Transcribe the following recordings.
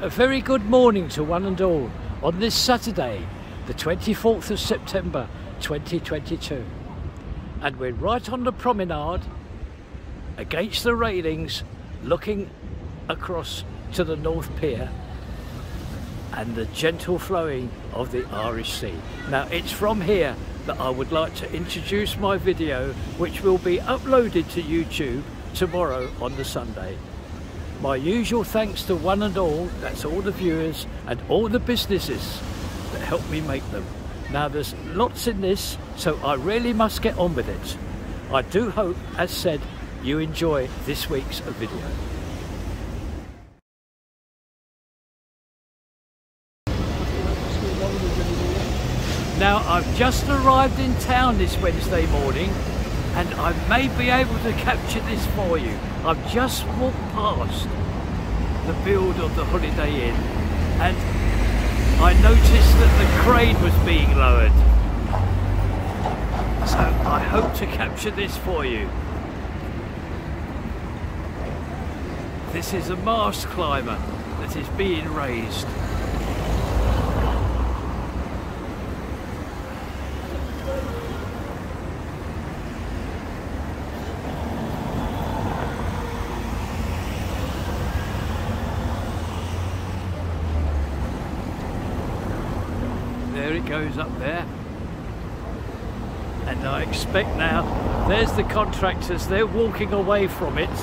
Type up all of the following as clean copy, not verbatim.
A very good morning to one and all on this Saturday, the 24th of September 2022. And we're right on the promenade against the railings, looking across to the North Pier and the gentle flowing of the Irish Sea. Now it's from here that I would like to introduce my video, which will be uploaded to YouTube tomorrow on the Sunday. My usual thanks to one and all, that's all the viewers and all the businesses that help me make them. Now there's lots in this, so I really must get on with it. I do hope, as said, you enjoy this week's video. Now I've just arrived in town this Wednesday morning and I may be able to capture this for you. I've just walked past the build of the Holiday Inn and I noticed that the crane was being lowered. So I hope to capture this for you. This is a mast climber that is being raised. There it goes up there, and I expect now, there's the contractors, they're walking away from it,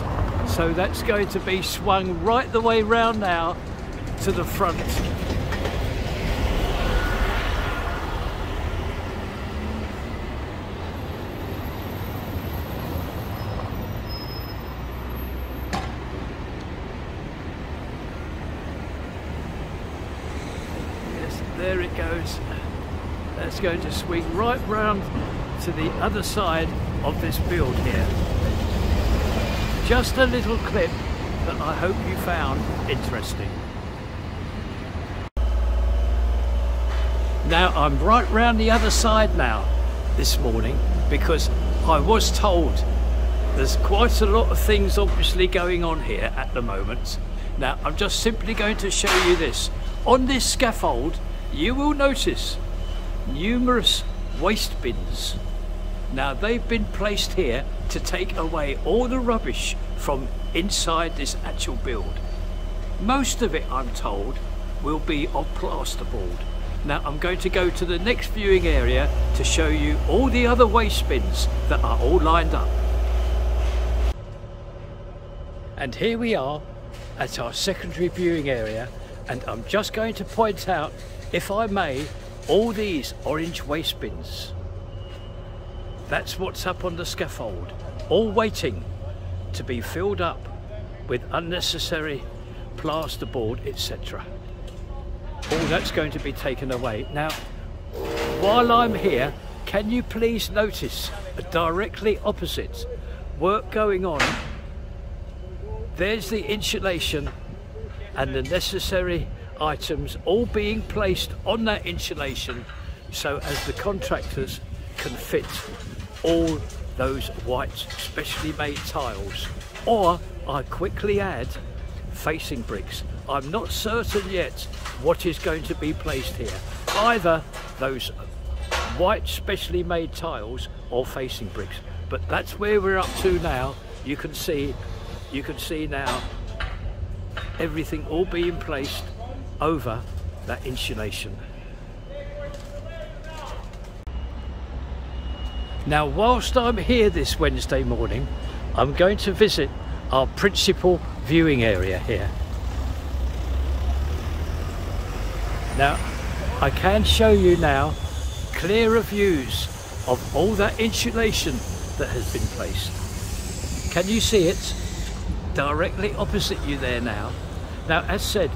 so that's going to be swung right the way round now to the front. Yes, there it goes. That's going to swing right round to the other side of this build here. Just a little clip that I hope you found interesting. Now I'm right round the other side now this morning because I was told there's quite a lot of things obviously going on here at the moment. Now I'm just simply going to show you this. On this scaffold you will notice numerous waste bins. Now they've been placed here to take away all the rubbish from inside this actual build. Most of it, I'm told, will be of plasterboard. Now I'm going to go to the next viewing area to show you all the other waste bins that are all lined up. And here we are at our secondary viewing area, and I'm just going to point out, if I may, all these orange waste bins. That's what's up on the scaffold, all waiting to be filled up with unnecessary plasterboard, etc. All that's going to be taken away. Now, while I'm here, can you please notice directly opposite work going on? There's the insulation and the necessary items all being placed on that insulation so as the contractors can fit all those white specially made tiles, or I quickly add facing bricks. I'm not certain yet what is going to be placed here, either those white specially made tiles or facing bricks, but that's where we're up to now. You can see now everything all being placed over that insulation. Now whilst I'm here this Wednesday morning, I'm going to visit our principal viewing area here. Now I can show you now clearer views of all that insulation that has been placed. Can you see it? Directly opposite you there now. Now as said,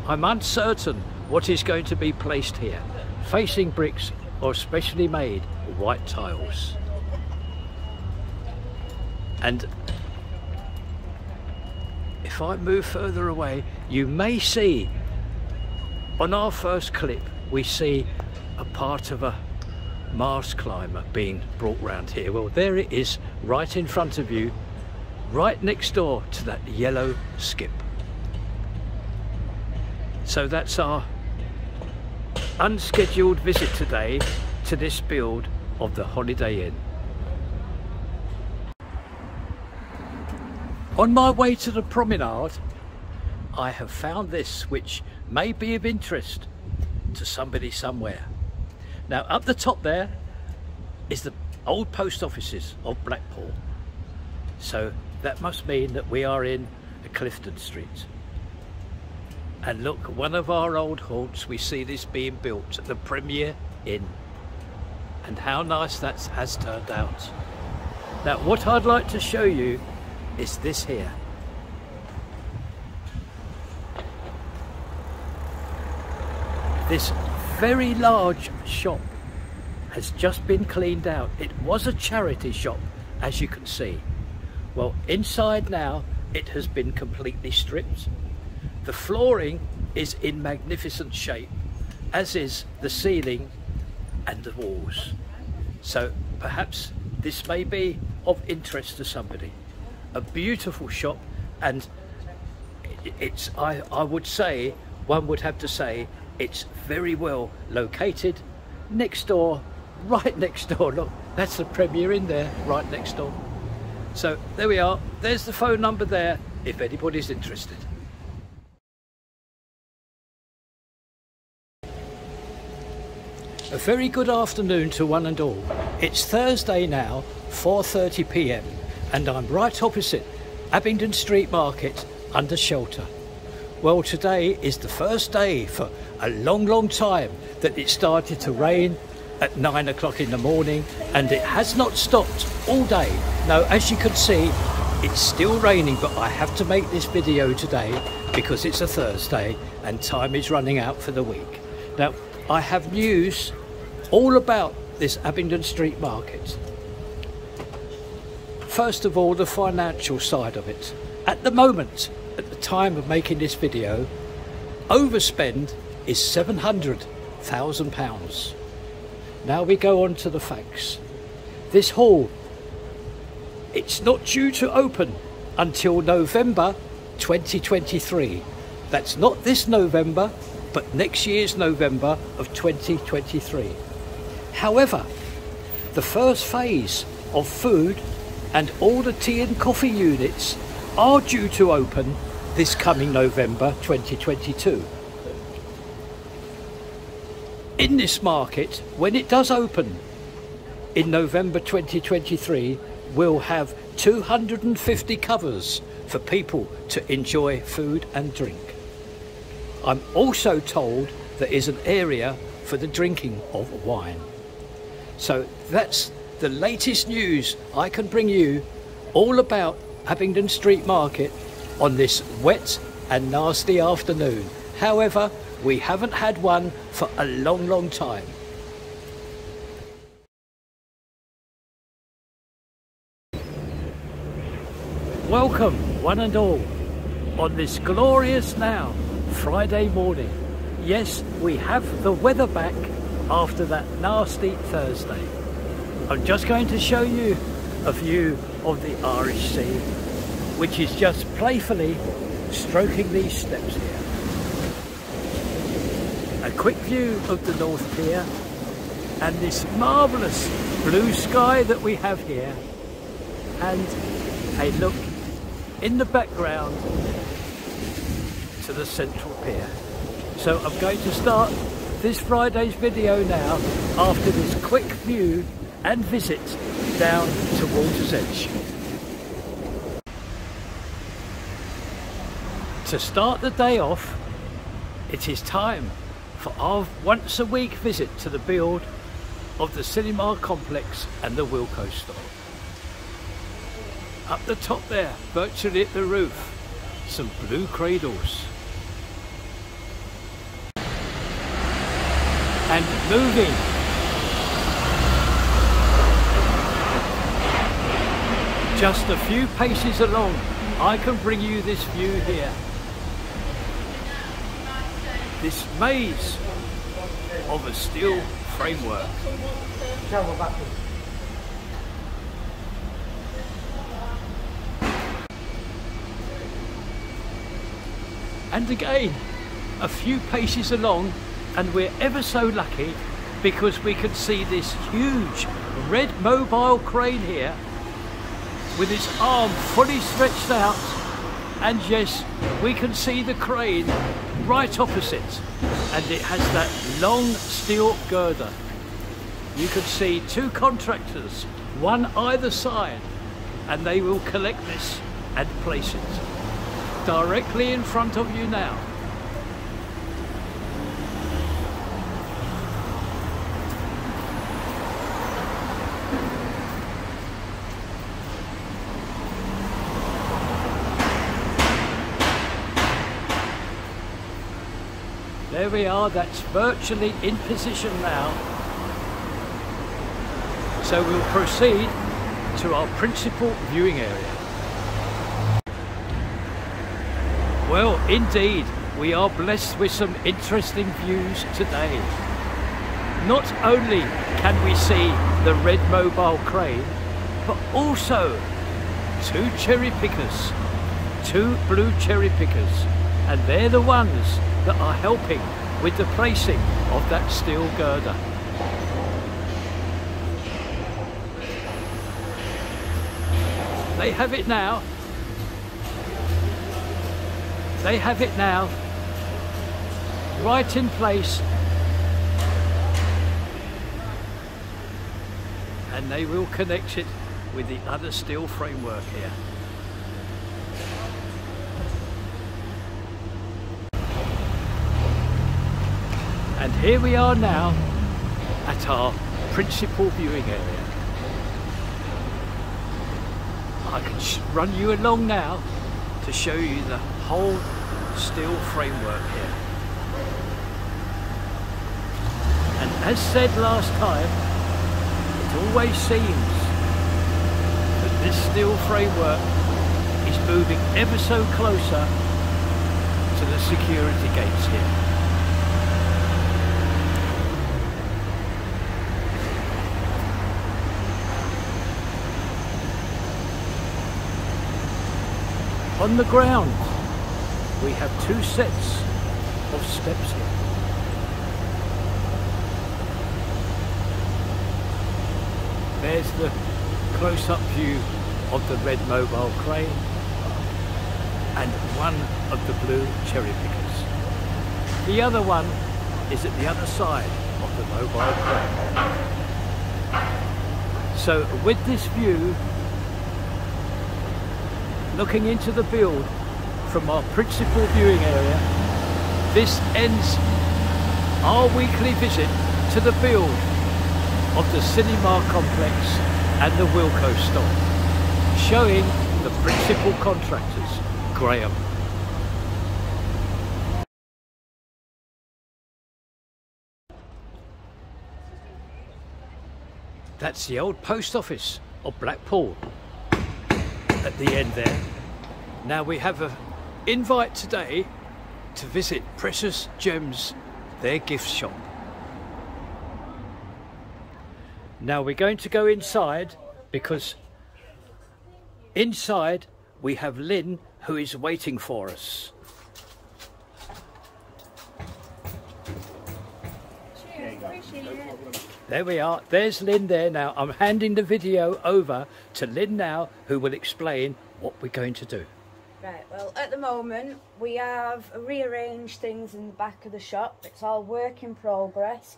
I'm uncertain what is going to be placed here. Facing bricks or specially made white tiles. And if I move further away, you may see on our first clip, we see a part of a mast climber being brought round here. Well, there it is, right in front of you, right next door to that yellow skip. So that's our unscheduled visit today to this build of the Holiday Inn. On my way to the promenade, I have found this which may be of interest to somebody somewhere. Now up the top there is the old post offices of Blackpool. So that must mean that we are in Clifton Street. And look, one of our old haunts, we see this being built at the Premier Inn. And how nice that has turned out. Now what I'd like to show you is this here. This very large shop has just been cleaned out. It was a charity shop, as you can see. Well, inside now it has been completely stripped. The flooring is in magnificent shape, as is the ceiling and the walls. So perhaps this may be of interest to somebody. A beautiful shop, and it's, I would say, one would have to say, it's very well located next door, right next door. Look, that's the Premier Inn there, right next door. So there we are. There's the phone number there if anybody's interested. A very good afternoon to one and all. It's Thursday now, 4:30 p.m. and I'm right opposite Abingdon Street Market under shelter. Well, today is the first day for a long time that it started to rain at 9 o'clock in the morning, and it has not stopped all day. Now, as you can see, it's still raining, but I have to make this video today because it's a Thursday and time is running out for the week. Now, I have news all about this Abingdon Street Market. First of all, the financial side of it. At the moment, at the time of making this video, overspend is £700,000. Now we go on to the facts. This hall, it's not due to open until November 2023. That's not this November, but next year's November of 2023. However, the first phase of food and all the tea and coffee units are due to open this coming November 2022. In this market, when it does open in November 2023, we'll have 250 covers for people to enjoy food and drink. I'm also told there is an area for the drinking of wine. So that's the latest news I can bring you all about Abingdon Street Market on this wet and nasty afternoon. However, we haven't had one for a long time. Welcome one and all on this glorious now Friday morning. Yes, we have the weather back after that nasty Thursday. I'm just going to show you a view of the Irish Sea, which is just playfully stroking these steps here. A quick view of the North Pier and this marvellous blue sky that we have here, and a look in the background to the Central Pier. So I'm going to start this Friday's video now after this quick view and visit down to Water's Edge. To start the day off, it is time for our once a week visit to the build of the cinema complex and the Wilko store. Up the top there, virtually at the roof, some blue cradles. And moving just a few paces along, I can bring you this view here. This maze of a steel framework. And again, a few paces along, and we're ever so lucky because we can see this huge red mobile crane here with its arm fully stretched out, and yes, we can see the crane right opposite, and it has that long steel girder. You can see two contractors, one either side, and they will collect this and place it directly in front of you now. There we are, that's virtually in position now. So we'll proceed to our principal viewing area. Well, indeed, we are blessed with some interesting views today. Not only can we see the red mobile crane, but also two cherry pickers, two blue cherry pickers, and they're the ones that are helping with the placing of that steel girder. They have it now. They have it now, right in place, and they will connect it with the other steel framework here. And here we are now at our principal viewing area. I can run you along now to show you the whole steel framework here. And as said last time, it always seems that this steel framework is moving ever so closer to the security gates here. On the ground, we have two sets of steps here. There's the close-up view of the red mobile crane and one of the blue cherry pickers. The other one is at the other side of the mobile crane. So with this view, looking into the build from our principal viewing area, this ends our weekly visit to the build of the cinema complex and the Wilco store, showing the principal contractors, Graham. That's the old post office of Blackpool at the end there. Now we have an invite today to visit Precious Gems, their gift shop. Now we're going to go inside because inside we have Lynn who is waiting for us. There we are, there's Lynn there now. I'm handing the video over to Lynn now, who will explain what we're going to do. Right, well at the moment we have rearranged things in the back of the shop. It's all work in progress.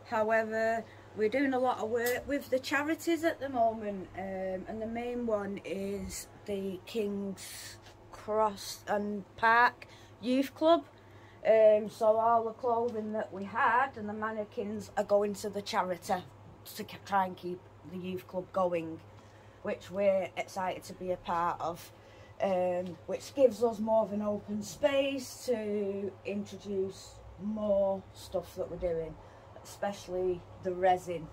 However, we're doing a lot of work with the charities at the moment, and the main one is the King's Cross and Park Youth Club. So all the clothing that we had and the mannequins are going to the charity to try and keep the youth club going, which we're excited to be a part of, which gives us more of an open space to introduce more stuff that we're doing, especially the resin,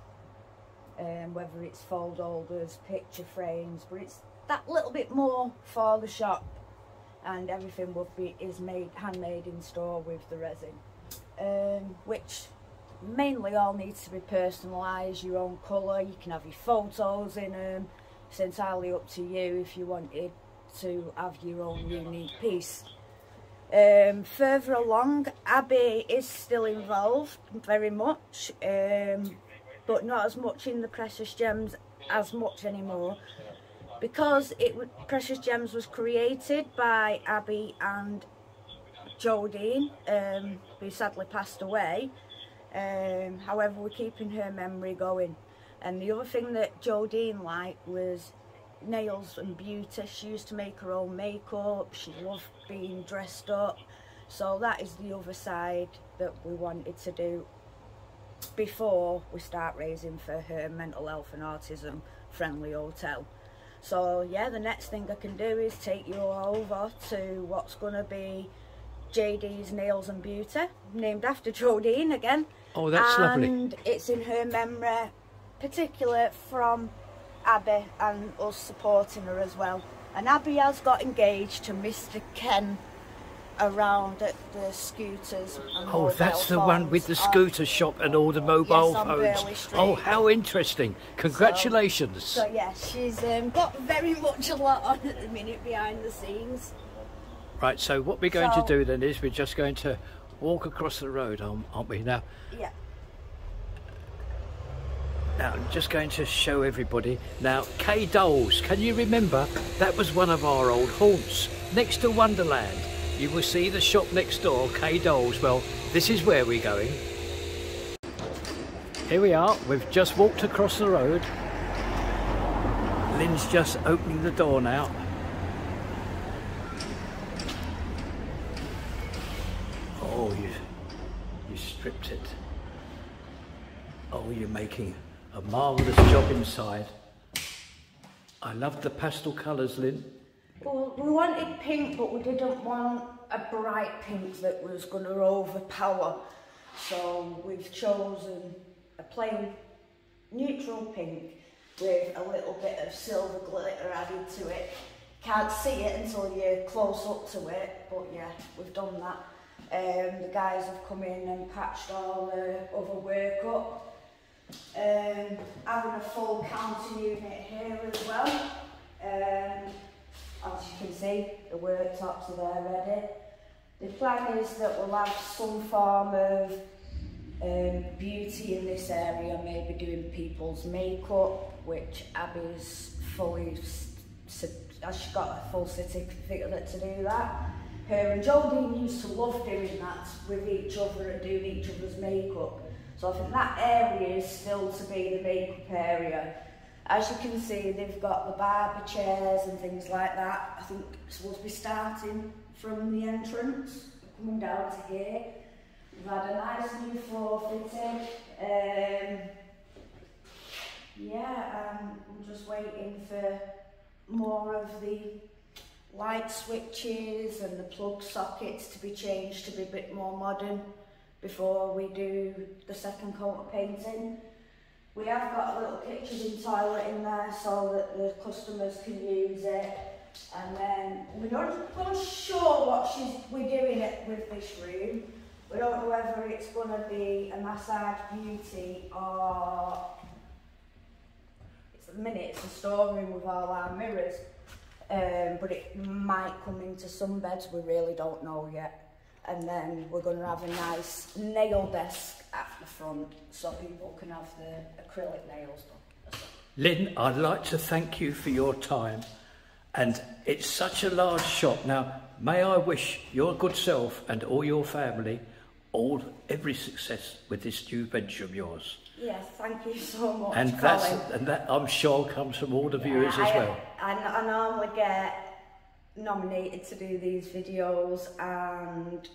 whether it's fold holders, picture frames, but it's that little bit more for the shop. And everything is made handmade in store with the resin, which mainly all needs to be personalised, your own colour. You can have your photos in them. It's entirely up to you if you wanted to have your own unique piece. Further along, Abby is still involved very much, but not as much in the Precious Gems as much anymore, because Precious Gems was created by Abby and Jodine, who sadly passed away. However, we're keeping her memory going. And the other thing that Jodine liked was nails and beauty. She used to make her own makeup, she loved being dressed up, so that is the other side that we wanted to do before we start raising for her mental health and autism friendly hotel. So yeah, the next thing I can do is take you all over to what's going to be JD's Nails and Beauty, named after Jodine again. Oh, that's lovely. And it's in her memory, particularly from Abby and us supporting her as well. And Abby has got engaged to Mr. Ken around at the scooters and oh, that's the one with the scooter shop and all the mobile phones. Oh, how interesting. Congratulations. So yeah, she's got very much a lot on at the minute behind the scenes. Right, so what we're going to do then is we're just going to walk across the road, aren't we now? Yeah. Now, I'm just going to show everybody. Now, K Dole's, can you remember? That was one of our old haunts, next to Wonderland. You will see the shop next door, K Dole's. Well, this is where we're going. Here we are, we've just walked across the road. Lynn's just opening the door now. Oh, you stripped it. Oh, you're making a marvellous job inside. I love the pastel colours, Lynn. Well, we wanted pink, but we didn't want a bright pink that was going to overpower. So we've chosen a plain neutral pink with a little bit of silver glitter added to it. Can't see it until you're close up to it, but yeah, we've done that. The guys have come in and patched all the other work up. Having a full counter unit here as well. As you can see, the worktops are there ready. The plan is that we'll have some form of beauty in this area, maybe doing people's makeup, which Abby's fully, she's got a full certificate to do that. Her and Jodine used to love doing that with each other and doing each other's makeup. So I think that area is still to be the makeup area. As you can see, they've got the barber chairs and things like that. I think it's supposed to be starting from the entrance, coming down to here. We've had a nice new floor fitted. Yeah, I'm just waiting for more of the light switches and the plug sockets to be changed to be a bit more modern before we do the second coat of painting. We have got a little kitchen and toilet in there so that the customers can use it. And then we're not sure what we're doing with this room. We don't know whether it's going to be a massage beauty or at the minute it's a storeroom with all our mirrors. But it might come into some beds, we really don't know yet. And then we're going to have a nice nail desk at the front so people can have the acrylic nails done. Lynn, I'd like to thank you for your time, and it's such a large shop. Now, may I wish your good self and all your family every success with this new venture of yours. Yes, thank you so much, and that I'm sure comes from all the viewers as well. I normally get nominated to do these videos, and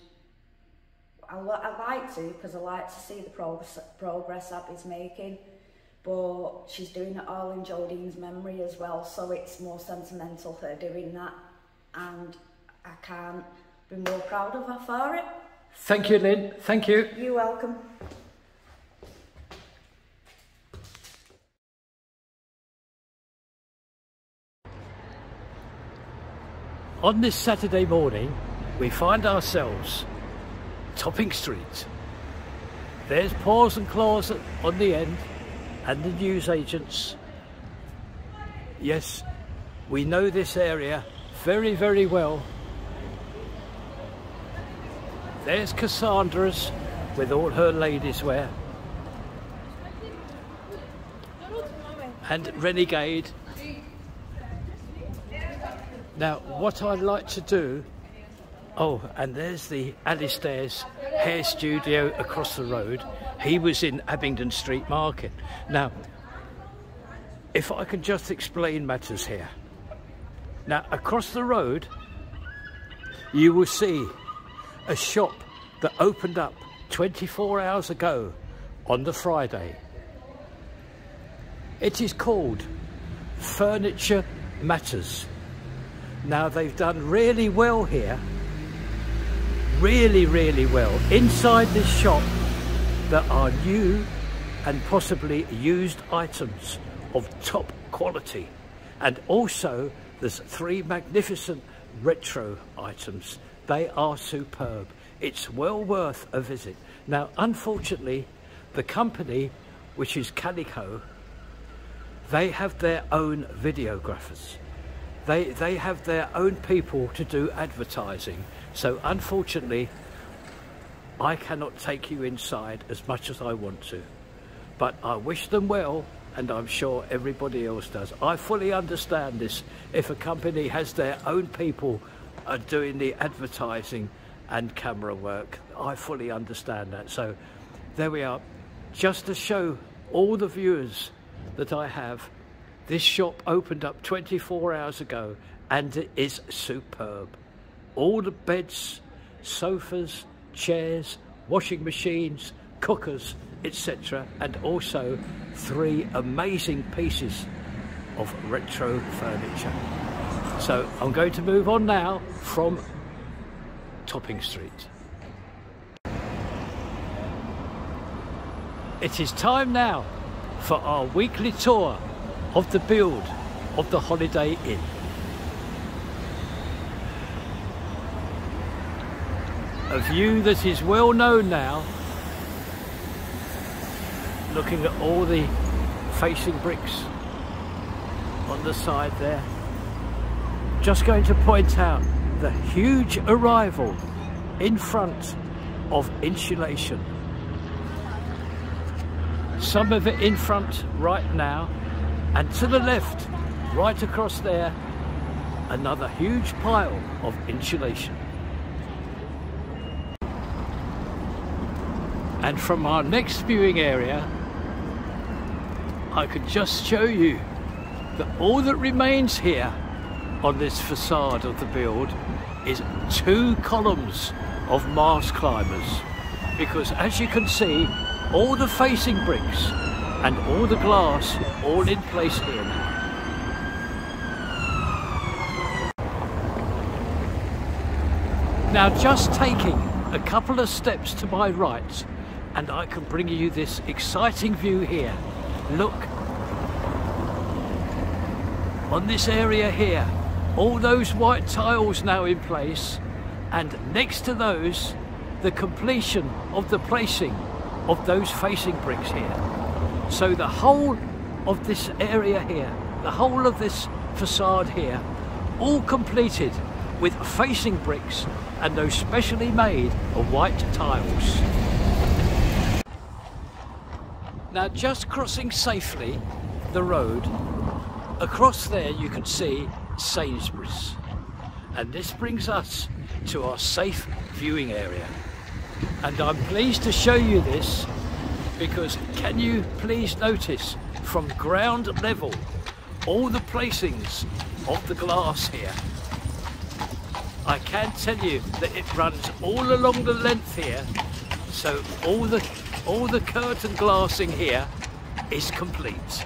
I like to, because I like to see the progress Abby's making, but she's doing it all in Jodine's memory as well, so it's more sentimental her doing that, and I can't be more proud of her for it. Thank you, Lynn. Thank you. You're welcome. On this Saturday morning, we find ourselves Topping Street. There's paws and claws on the end, and the newsagents. Yes, we know this area very, very well. there's Cassandra's with all her ladies wear. And Renegade. Now, what I'd like to do... Oh, and there's the Alistair's hair studio across the road. He was in Abingdon Street Market. Now, if I can just explain matters here. Now, across the road, you will see a shop that opened up 24 hours ago on the Friday. It is called Furniture Matters. Now, they've done really well here. Really, really well. Inside this shop, there are new and possibly used items of top quality. And also, there's 3 magnificent retro items. They are superb. It's well worth a visit. Now, unfortunately, the company, which is Calico, they have their own videographers. They have their own people to do advertising. So unfortunately, I cannot take you inside as much as I want to. But I wish them well, and I'm sure everybody else does. I fully understand this. If a company has their own people doing the advertising and camera work, I fully understand that. So there we are. Just to show all the viewers that I have, this shop opened up 24 hours ago and it is superb. All the beds, sofas, chairs, washing machines, cookers, etc. And also 3 amazing pieces of retro furniture. So I'm going to move on now from Topping Street. It is time now for our weekly tour of the build of the Holiday Inn. A view that is well known now, looking at all the facing bricks on the side there. Just going to point out the huge arrival in front of insulation. Some of it in front right now, and to the left, right across there, another huge pile of insulation. And from our next viewing area, I could just show you that all that remains here on this facade of the build is 2 columns of mast climbers, because as you can see, all the facing bricks and all the glass all in place here now. Now, just taking a couple of steps to my right and I can bring you this exciting view here. Look, on this area here, all those white tiles now in place, and next to those, the completion of the placing of those facing bricks here. So the whole of this area here, the whole of this facade here, all completed with facing bricks and those specially made of white tiles. Now, just crossing safely the road, across there you can see Sainsbury's, and this brings us to our safe viewing area. And I'm pleased to show you this because can you please notice from ground level all the placings of the glass here. I can tell you that it runs all along the length here, so all the curtain glassing here is complete.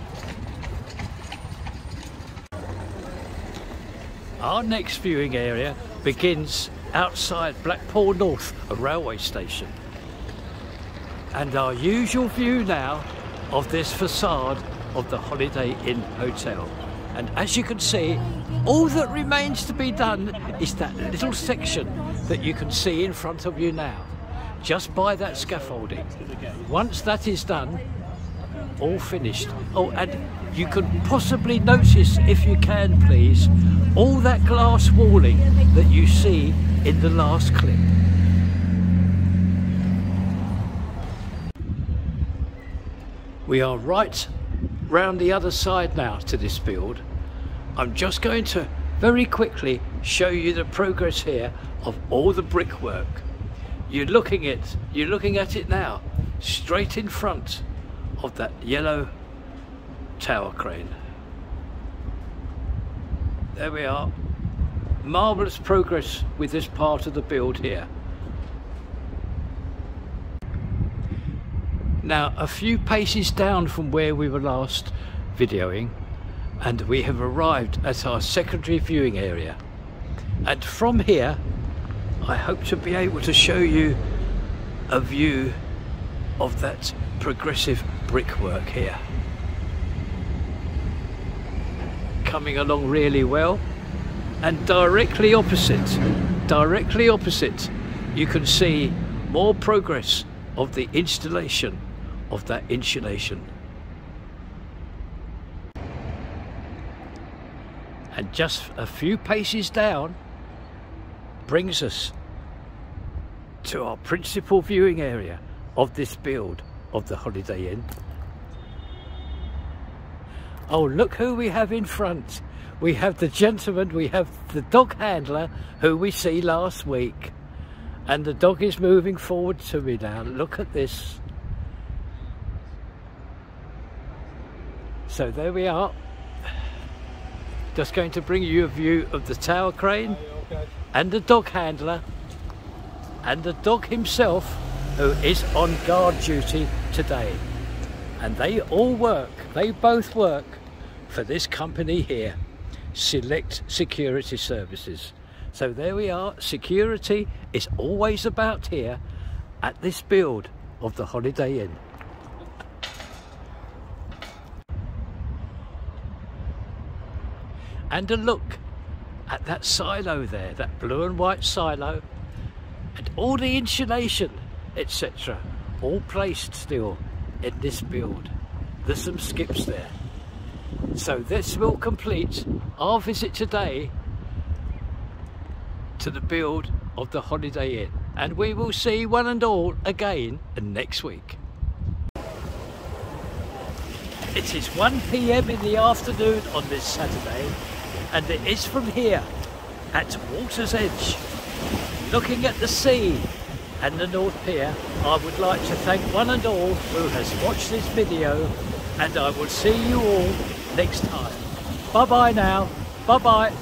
Our next viewing area begins outside Blackpool North, a railway station. And our usual view now of this facade of the Holiday Inn Hotel. And as you can see, all that remains to be done is that little section that you can see in front of you now, just by that scaffolding. Once that is done, all finished. Oh, and you can possibly notice, if you can please, all that glass walling that you see in the last clip. We are right round the other side now to this build. I'm just going to very quickly show you the progress here of all the brickwork. You're looking at it now, straight in front of that yellow tower crane. There we are. Marvellous progress with this part of the build here. Now, a few paces down from where we were last videoing, and we have arrived at our secondary viewing area. And from here, I hope to be able to show you a view of that progressive brickwork here. Coming along really well. And directly opposite, you can see more progress of the installation of that insulation. And just a few paces down brings us to our principal viewing area of this build of the Holiday Inn. Oh, look who we have in front. We have the gentleman, we have the dog handler who we see last week. And the dog is moving forward to me now. Look at this. So there we are. Just going to bring you a view of the tower crane and the dog handler and the dog himself, who is on guard duty today. And they all work, they both work for this company here, Select Security Services. So there we are. Security is always about here at this build of the Holiday Inn. And a look at that silo there, that blue and white silo, and all the insulation, etc., all placed still in this build. There's some skips there. So this will complete our visit today to the build of the Holiday Inn, and we will see one and all again next week. It is 1 PM in the afternoon on this Saturday, and it is from here at Water's Edge, looking at the sea and the North Pier. I would like to thank one and all who has watched this video, and I will see you all next time. Bye bye now. Bye bye.